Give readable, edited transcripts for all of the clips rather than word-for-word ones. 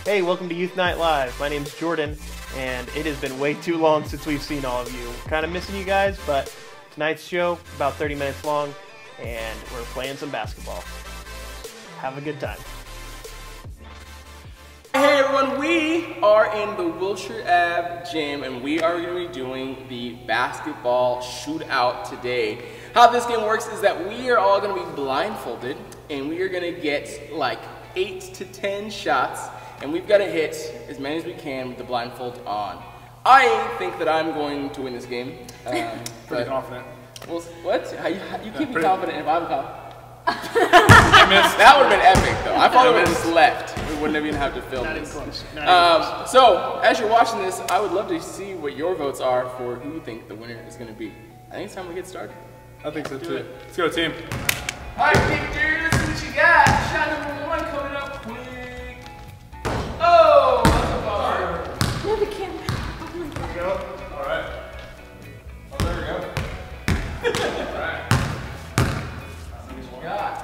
Hey, welcome to Youth Night Live. My name's Jordan, and it has been way too long since we've seen all of you. Kind of missing you guys, but tonight's show, about 30 minutes long, and we're playing some basketball. Have a good time. Hey everyone, we are in the Wilshire Ave gym, and we are going to be doing the basketball shootout today. How this game works is that we are all going to be blindfolded, and we are going to get like 8 to 10 shots, and we've got to hit as many as we can with the blindfold on. I think that I'm going to win this game. Pretty confident. Well, what? You can't be confident if I'm confident. I missed. That would have been epic though. I probably would have just left. We wouldn't even have to film this. So, as you're watching this, I would love to see what your votes are for who you think the winner is going to be. I think it's time we get started. I think so too. Let's go, team. Alright, Victor, this is what you got. Shot number 1 coming up quick. Oh, that's a bar. No, the camera. Oh my God. Here we go. Alright. Oh, there we go. Alright. God.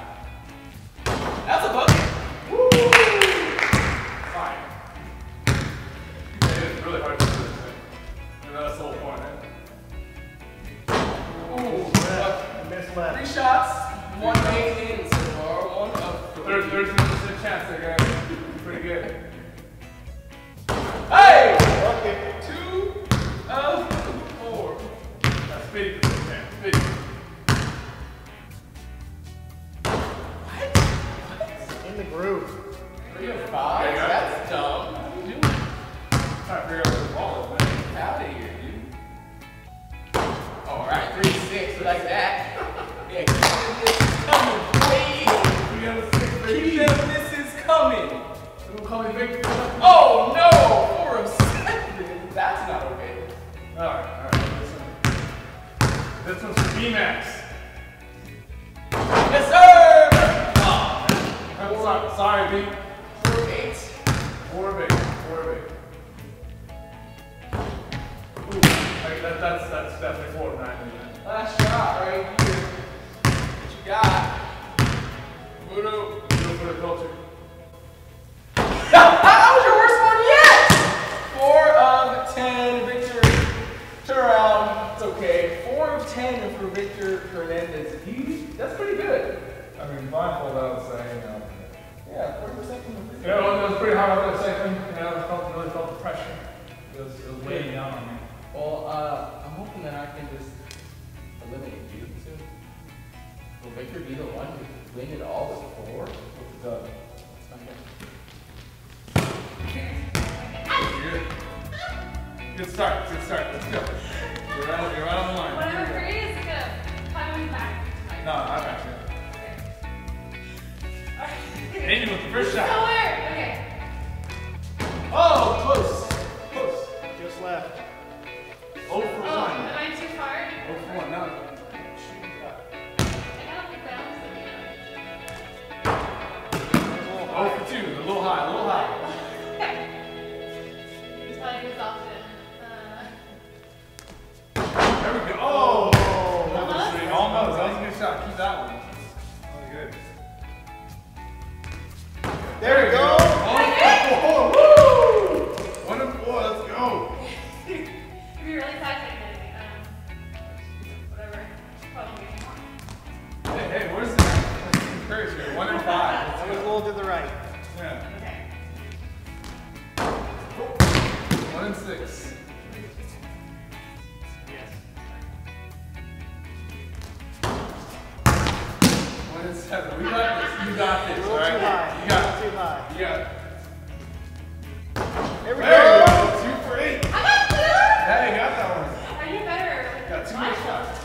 That's a bucket. Woo! Fine. It is really hard to do this thing. And that's the whole point, right? Ooh, Miss left. 3 shots, 1 made in so far, 1 up. There's a chance there, guys. Pretty good. Hey! Okay. 2 of 4. That's 50%, man. 50. In the groove. 3 of 5? There you go. That's dumb. What are you doing? Trying to figure out where the ball is, man. Out of here, dude. Alright, 3 of 6, we like that. Yeah, keep this coming, boy. We got a 6, baby. Keep this is coming. Don't call me Victor. Oh no! 4 of 7. That's not okay. Alright. This one's for B-Max. Yes, sir! I'm sorry, B. 4 of 8. 4 of 8. 4 of 8. Ooh, that's definitely 4 of 9. Last shot right here. What you got? Mudo, go for the culture. That was your worst one yet! 4 of 10, Victor. Turn around. It's okay. 4 of 10 for Victor Hernandez. That's pretty good. I mean, blindfold, I would say, you know. Yeah, 40% from the Victor. Yeah, it was pretty hard on the second. You know, I really felt the pressure. It was weighing down on me. Well, I'm hoping that I can just eliminate you soon. Will Victor be the one who win it all with 4? Done. Good start. Good start. Let's go. You're right on the line. Whatever for you is good. Coming back tonight. No, I got you. Amy with the first shot. Somewhere. Okay. Oh, close. Close. Just left. 0 for 1. Am I too far? 0 for 1. No. I don't think that was 0 for 2. A little high. A little high. It's probably goes often. There we go. Oh! Almost? Almost. That was a good shot. Keep that one. Really good. There we go. Oh, woo! 1 of 4. Let's go. If you're really fast, I can, whatever. Probably. Hey, where's the encourage here? 1 and 5. That was a little to the right. Yeah. Okay. 1 and 6. Yes. 1 and 7. We got this. You got this. A All little too right. high. You got Too high. it. You got it. There we There you go. go. 2 for 8. I got 2! Hey, got that one. Are you better? Got 2 more shots.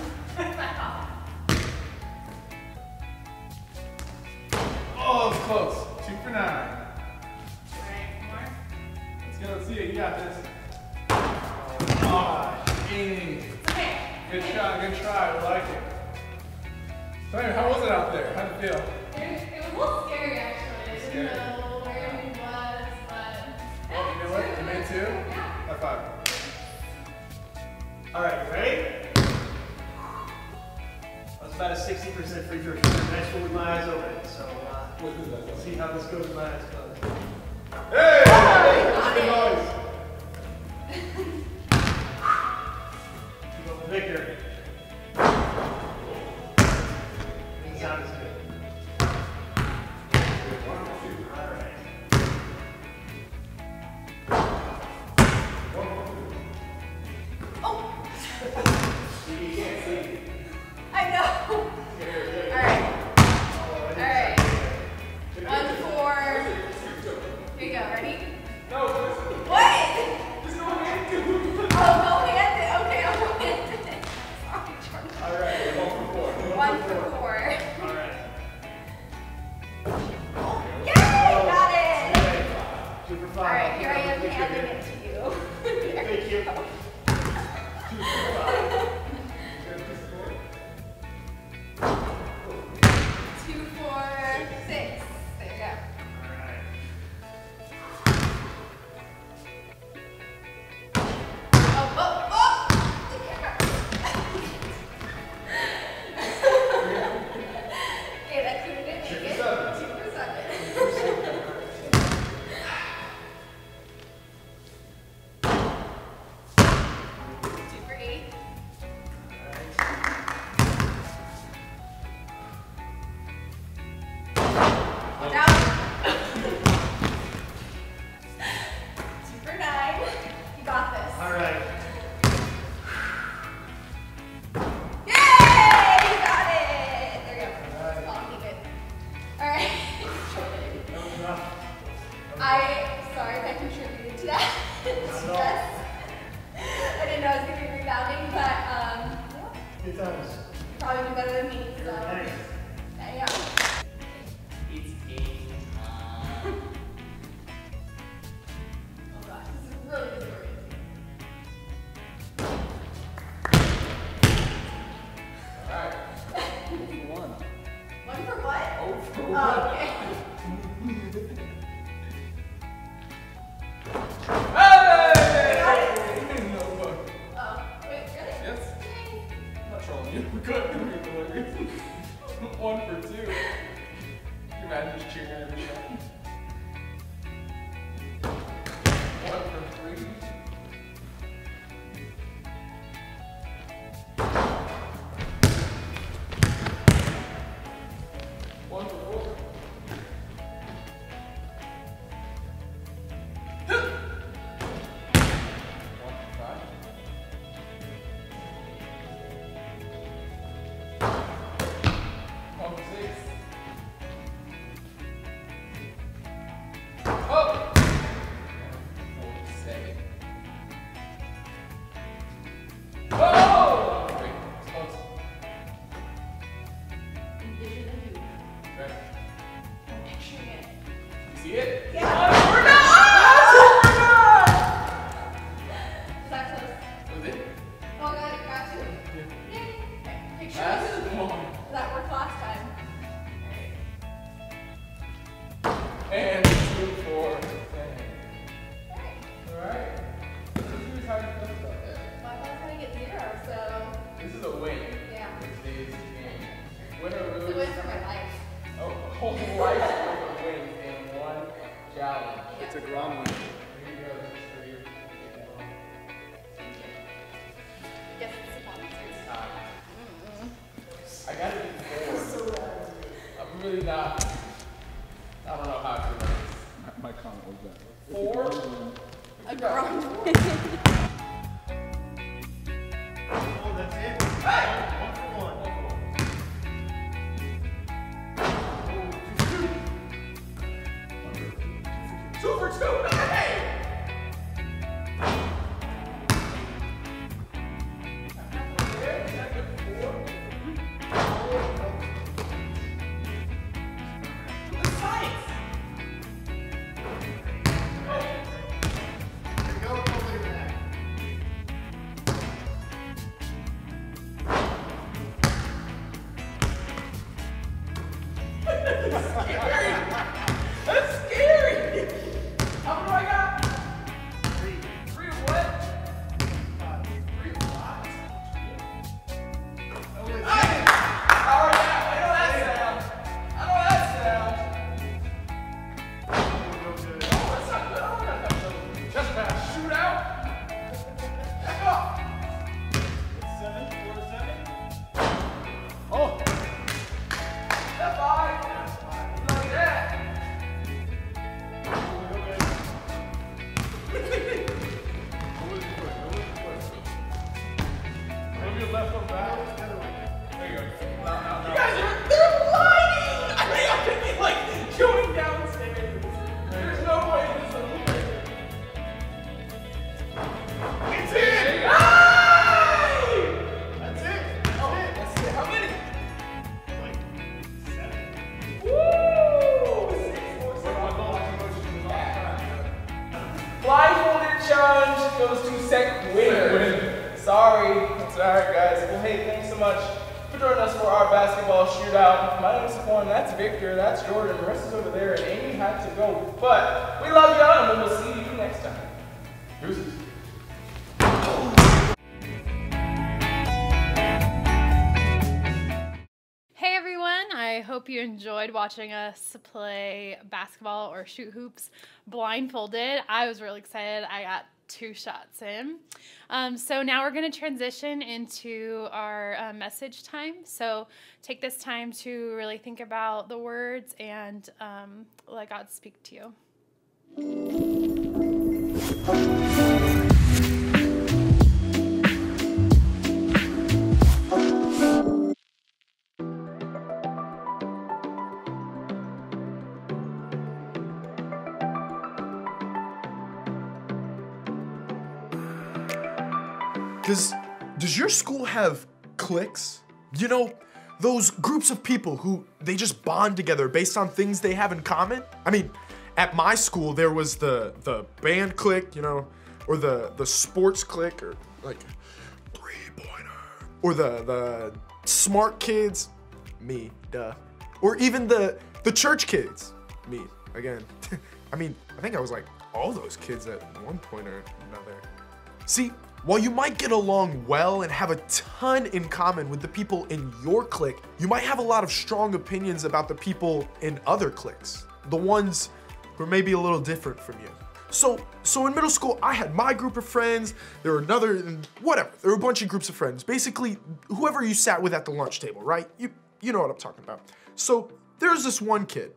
Oh, it's close. 2 for 9. Alright, more. Let's go. Let's see it. You got this. Oh, Amy. It's okay. Good shot. Good try. We like it. So, anyway, how was it out there? How'd it feel? It was a little scary, actually. I Scary. didn't know where he was, but... You know what? You made 2? Yeah. High 5. All right, you ready? That's about a 60% free throw shooter. Nice one with my eyes open. So we'll see how this goes with my eyes closed. Hey! Keep up the victory. Doesn't sound as good. I know. Alright. Alright. 1, 4. Here you go. Ready? No, What? there's no hand to it. Oh, no handed. Okay, I'll go handed. Sorry, Jordan. All right, 1 for 4. 1 for 4. All right. Yay! Got it! 2 for 5. Alright, here I am handing it to you. Thank you. 2, 4, 6. There you go. Oh, oh, oh! Okay, that couldn't make it. 2 for 7. 2 for 8. Oh, down. 2 for 9. You got this. All right. Yay! You got it! There you go. I'll keep it. Alright. Sorry if I contributed to that. Stress. I didn't know I was going to be rebounding, but yeah, Good times. probably do better than me. So Thanks. there you go. It's game time. Oh gosh, this is really disorienting. All right. 1. 1 for what? Oh, for Oh, okay. Hey! No fuck. Oh, wait, really? Yes. Yay. I'm not trolling you. We're good. We're hilarious. 1 for 2. Can you imagine just cheering every shot? 1 for 3. One for 4. See it? Yeah. Oh, we're not! Is that close? Was it? Oh, got 2. Yay. Okay, picture That's this. one. That worked last time. And 2 for 10. Alright. Alright. Here's how you feel about that. My mom's gonna get 0, so This is a win. yeah. Today's game. Win or It's a lose. win for my life. A whole life worth of wins in one challenge. It's a Grom win. Here you go. This is for you. Yes, it's a sponsor. I got it before. I'm really not. I don't know how to do this. My comment was that. 4. A grown Oh, that's it. Hey! 1 for 1. 2 for 2. Hey! There you go. Look at that. That's scary. How do I got just goes to second winner. Sorry. It's alright, guys. Well, hey, thanks so much for joining us for our basketball shootout. My name is Saquon, that's Victor, that's Jordan, the rest is over there, and Amy had to go. But we love y'all, and we will see you next time. Deuces. Hey everyone, I hope you enjoyed watching us play basketball or shoot hoops blindfolded. I was really excited. I got 2 shots in. So now we're going to transition into our message time. So take this time to really think about the words and let God speak to you. Does your school have cliques? You know, those groups of people who they just bond together based on things they have in common? I mean, at my school there was the band clique, you know, or the sports clique, or like 3-pointer, or the smart kids, me, duh, or even the church kids, me, again. I mean, I think I was like all those kids at one point or another. See, while you might get along well and have a ton in common with the people in your clique, you might have a lot of strong opinions about the people in other cliques, the ones who are maybe a little different from you. So in middle school, I had my group of friends, there were whatever, there were a bunch of groups of friends, basically whoever you sat with at the lunch table, right? You know what I'm talking about. So there's this one kid,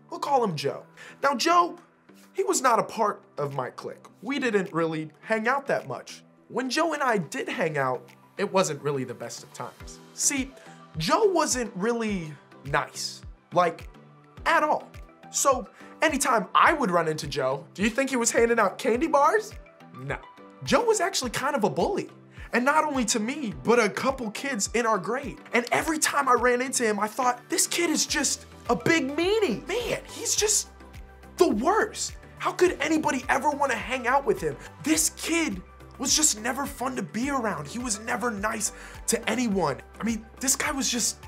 we'll call him Joe. Now Joe, he was not a part of my clique. We didn't really hang out that much. When Joe and I did hang out, it wasn't really the best of times. See, Joe wasn't really nice, like, at all. So anytime I would run into Joe, do you think he was handing out candy bars? No. Joe was actually kind of a bully. And not only to me, but a couple kids in our grade. And every time I ran into him, I thought, this kid is just a big meanie. Man, he's just the worst. How could anybody ever want to hang out with him? This kid was just never fun to be around. He was never nice to anyone. I mean, this guy was just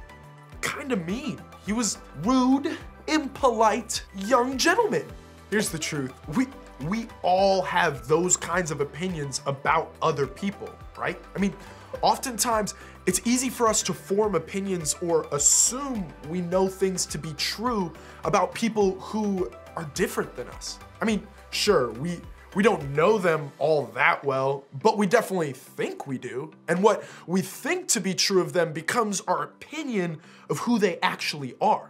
kind of mean. He was rude, impolite, young gentleman. Here's the truth. We all have those kinds of opinions about other people, right? I mean, oftentimes it's easy for us to form opinions or assume we know things to be true about people who are different than us. I mean, sure, we don't know them all that well, but we definitely think we do. And what we think to be true of them becomes our opinion of who they actually are.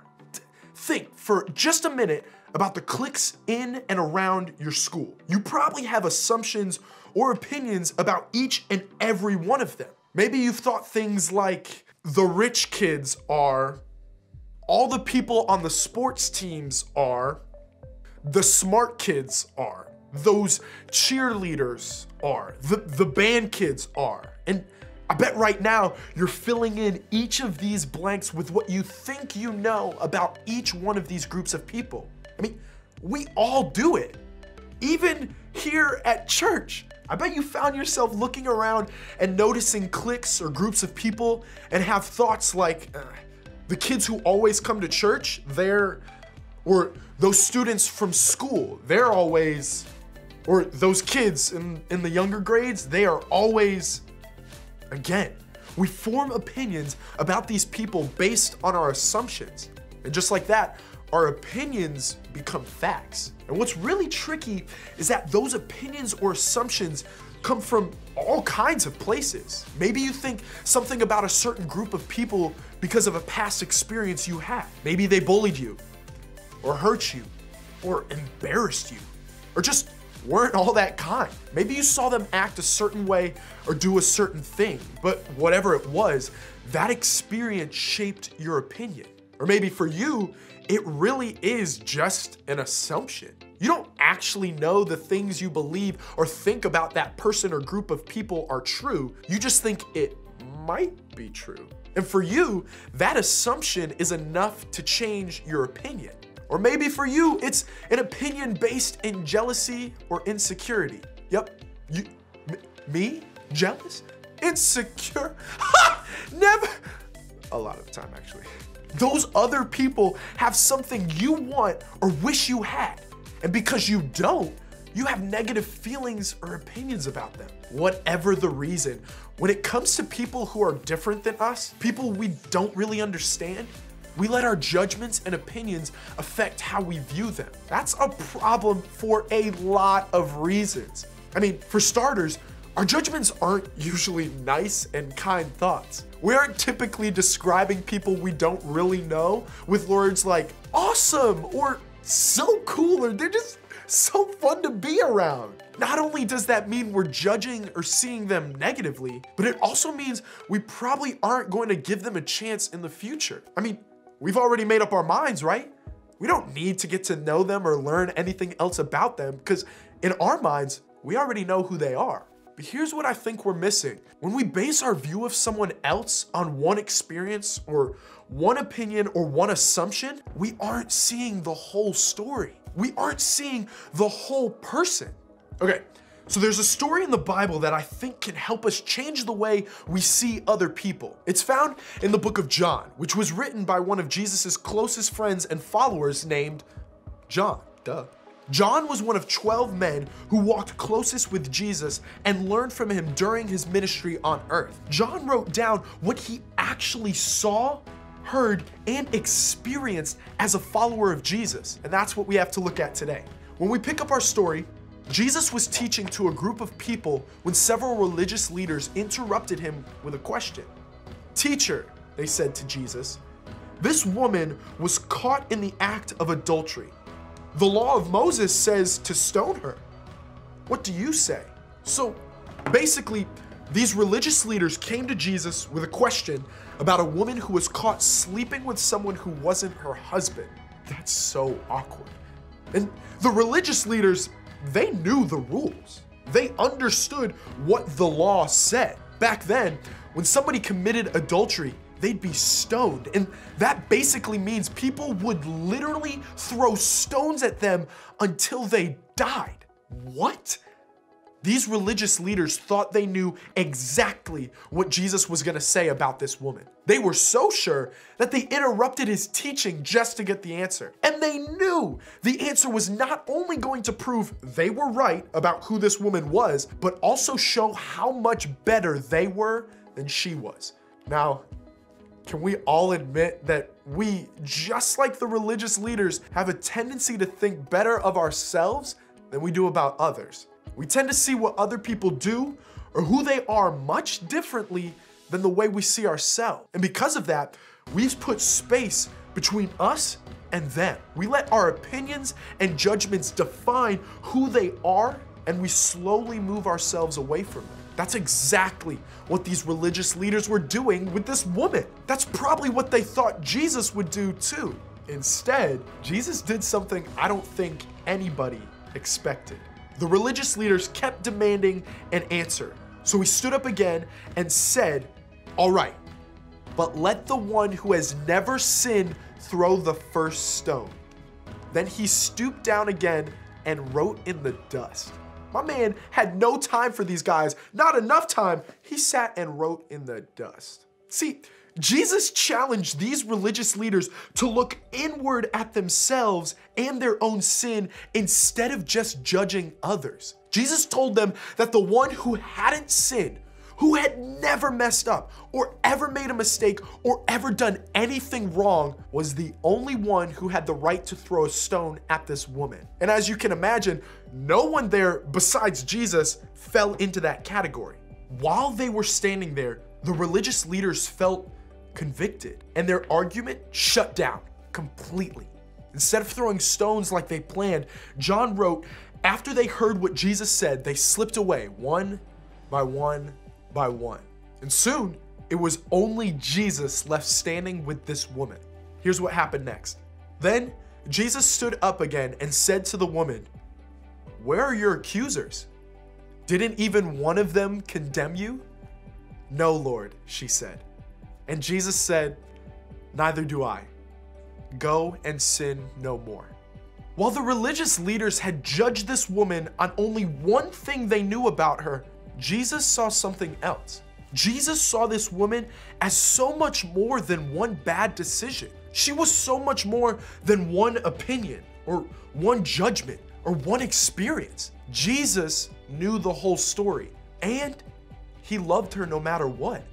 Think for just a minute about the cliques in and around your school. You probably have assumptions or opinions about each and every one of them. Maybe you've thought things like, the rich kids are, all the people on the sports teams are, the smart kids are, those cheerleaders are, the band kids are. And I bet right now you're filling in each of these blanks with what you think you know about each one of these groups of people. I mean, we all do it. Even here at church. I bet you found yourself looking around and noticing cliques or groups of people and have thoughts like, the kids who always come to church, or those students from school, they're always, or those kids in the younger grades, they are always, again, we form opinions about these people based on our assumptions. And just like that, our opinions become facts. And what's really tricky is that those opinions or assumptions come from all kinds of places. Maybe you think something about a certain group of people because of a past experience you had. Maybe they bullied you, or hurt you, or embarrassed you, or just weren't all that kind. Maybe you saw them act a certain way or do a certain thing, but whatever it was, that experience shaped your opinion. Or maybe for you, it really is just an assumption. You don't actually know the things you believe or think about that person or group of people are true. You just think it might be true. And for you, that assumption is enough to change your opinion. Or maybe for you, it's an opinion based in jealousy or insecurity. Yep, Me? Jealous? Insecure? Never. A lot of the time, actually. Those other people have something you want or wish you had. And because you don't, you have negative feelings or opinions about them. Whatever the reason, when it comes to people who are different than us, people we don't really understand, we let our judgments and opinions affect how we view them. That's a problem for a lot of reasons. I mean, for starters, our judgments aren't usually nice and kind thoughts. We aren't typically describing people we don't really know with words like awesome or so cool, or they're just so fun to be around. Not only does that mean we're judging or seeing them negatively, but it also means we probably aren't going to give them a chance in the future. I mean, we've already made up our minds, right? We don't need to get to know them or learn anything else about them because in our minds, we already know who they are. But here's what I think we're missing. When we base our view of someone else on one experience or one opinion or one assumption, we aren't seeing the whole story. We aren't seeing the whole person. Okay, so there's a story in the Bible that I think can help us change the way we see other people. It's found in the book of John, which was written by one of Jesus's closest friends and followers named John. Duh. John was one of 12 men who walked closest with Jesus and learned from him during his ministry on earth. John wrote down what he actually saw, heard, and experienced as a follower of Jesus. And that's what we have to look at today. When we pick up our story, Jesus was teaching to a group of people when several religious leaders interrupted him with a question. "Teacher," they said to Jesus, "this woman was caught in the act of adultery. The law of Moses says to stone her. What do you say?" So basically, these religious leaders came to Jesus with a question about a woman who was caught sleeping with someone who wasn't her husband. That's so awkward. And the religious leaders, they knew the rules. They understood what the law said. Back then, when somebody committed adultery, they'd be stoned. And that basically means people would literally throw stones at them until they died. What? These religious leaders thought they knew exactly what Jesus was going to say about this woman. They were so sure that they interrupted his teaching just to get the answer. And they knew the answer was not only going to prove they were right about who this woman was, but also show how much better they were than she was. Now, can we all admit that we, just like the religious leaders, have a tendency to think better of ourselves than we do about others? We tend to see what other people do or who they are much differently than the way we see ourselves. And because of that, we've put space between us and them. We let our opinions and judgments define who they are, and we slowly move ourselves away from them. That's exactly what these religious leaders were doing with this woman. That's probably what they thought Jesus would do too. Instead, Jesus did something I don't think anybody expected. The religious leaders kept demanding an answer. So he stood up again and said, "All right, but let the one who has never sinned throw the first stone." Then he stooped down again and wrote in the dust. My man had no time for these guys, not enough time. He sat and wrote in the dust. See, Jesus challenged these religious leaders to look inward at themselves and their own sin instead of just judging others. Jesus told them that the one who hadn't sinned, who had never messed up or ever made a mistake or ever done anything wrong, was the only one who had the right to throw a stone at this woman. And as you can imagine, no one there besides Jesus fell into that category. While they were standing there, the religious leaders felt convicted and their argument shut down completely. Instead of throwing stones like they planned, John wrote, after they heard what Jesus said, they slipped away one by one by one. And soon, it was only Jesus left standing with this woman. Here's what happened next. Then Jesus stood up again and said to the woman, "Where are your accusers? Didn't even one of them condemn you?" "No, Lord," she said. And Jesus said, "Neither do I. Go and sin no more." While the religious leaders had judged this woman on only one thing they knew about her, Jesus saw something else. Jesus saw this woman as so much more than one bad decision. She was so much more than one opinion or one judgment or one experience. Jesus knew the whole story, and he loved her no matter what.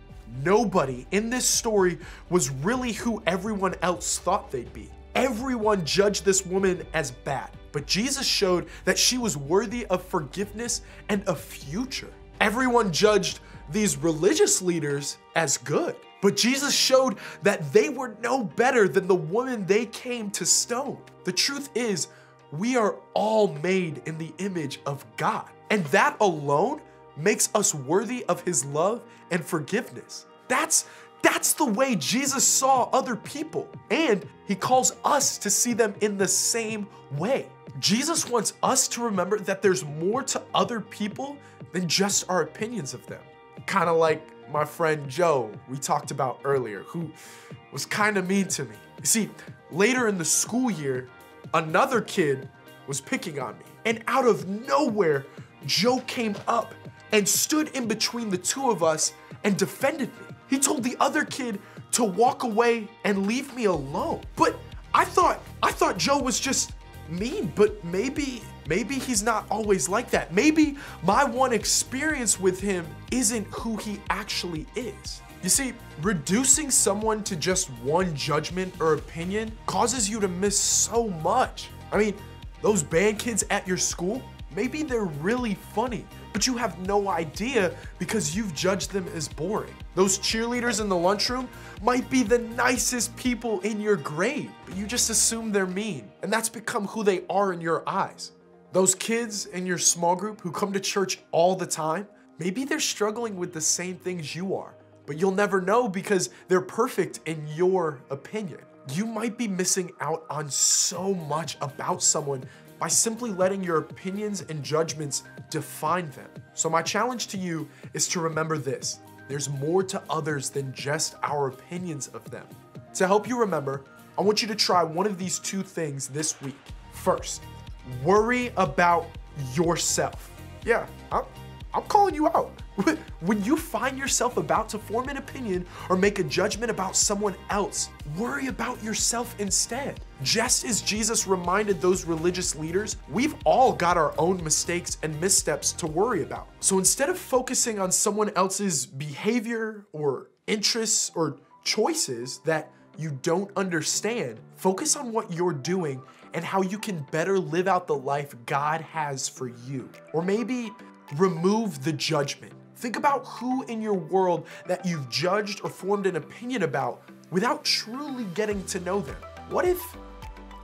Nobody in this story was really who everyone else thought they'd be. Everyone judged this woman as bad, but Jesus showed that she was worthy of forgiveness and a future. Everyone judged these religious leaders as good, but Jesus showed that they were no better than the woman they came to stone. The truth is, we are all made in the image of God, and that alone makes us worthy of his love and forgiveness. That's the way Jesus saw other people, and he calls us to see them in the same way. Jesus wants us to remember that there's more to other people than just our opinions of them. Kind of like my friend Joe we talked about earlier, who was kind of mean to me. You see, later in the school year, another kid was picking on me, and out of nowhere, Joe came up and stood in between the two of us and defended me. He told the other kid to walk away and leave me alone. But I thought Joe was just mean, but maybe he's not always like that. Maybe my one experience with him isn't who he actually is. You see, reducing someone to just one judgment or opinion causes you to miss so much. I mean, those band kids at your school, maybe they're really funny, but you have no idea because you've judged them as boring. Those cheerleaders in the lunchroom might be the nicest people in your grade, but you just assume they're mean, and that's become who they are in your eyes. Those kids in your small group who come to church all the time, maybe they're struggling with the same things you are, but you'll never know because they're perfect in your opinion. You might be missing out on so much about someone by simply letting your opinions and judgments define them. So my challenge to you is to remember this: there's more to others than just our opinions of them. To help you remember, I want you to try one of these two things this week. First, worry about yourself. Yeah, I'm calling you out. When you find yourself about to form an opinion or make a judgment about someone else, worry about yourself instead. Just as Jesus reminded those religious leaders, we've all got our own mistakes and missteps to worry about. So instead of focusing on someone else's behavior or interests or choices that you don't understand, focus on what you're doing and how you can better live out the life God has for you. Or maybe remove the judgment. Think about who in your world that you've judged or formed an opinion about without truly getting to know them. What if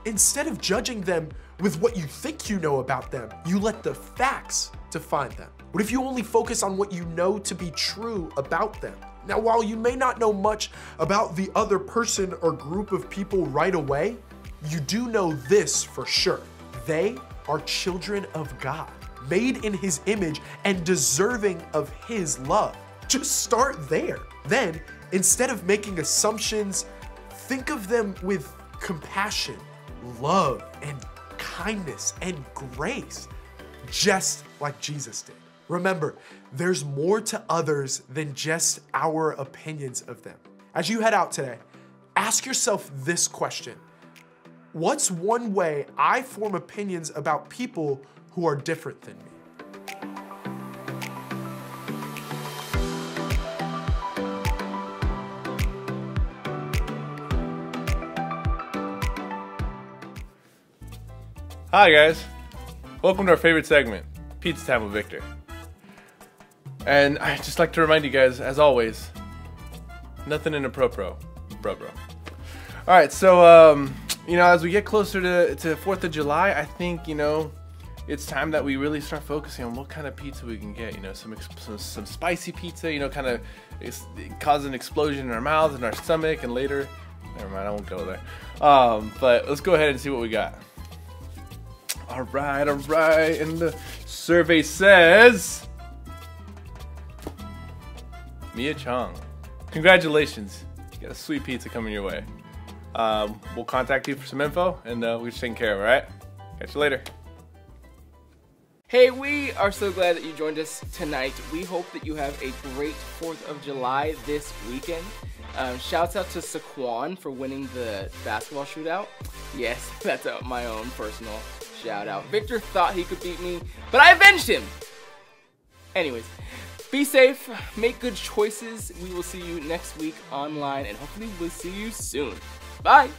instead of judging them with what you think you know about them, you let the facts define them? What if you only focus on what you know to be true about them? Now, while you may not know much about the other person or group of people right away, you do know this for sure: they are children of God, made in his image and deserving of his love. Just start there. Then, instead of making assumptions, think of them with compassion, love, and kindness and grace, just like Jesus did. Remember, there's more to others than just our opinions of them. As you head out today, ask yourself this question: what's one way I form opinions about people who are different than me? Hi guys, welcome to our favorite segment, Pizza Time with Victor. And I'd just like to remind you guys, as always, nothing in a bro. Alright, so, as we get closer to 4th of July, I think, it's time that we really start focusing on what kind of pizza we can get. Some spicy pizza, kind of cause an explosion in our mouths and our stomach, and later, never mind, I won't go there. But let's go ahead and see what we got. All right, and the survey says Mia Chong. Congratulations, you got a sweet pizza coming your way. We'll contact you for some info, and we're just taking care of it, all right? Catch you later. Hey, we are so glad that you joined us tonight. We hope that you have a great 4th of July this weekend. Shouts out to Saquon for winning the basketball shootout. Yes, that's my own personal shout out. Victor thought he could beat me, but I avenged him. Anyways, be safe, make good choices. We will see you next week online, and hopefully we'll see you soon. Bye.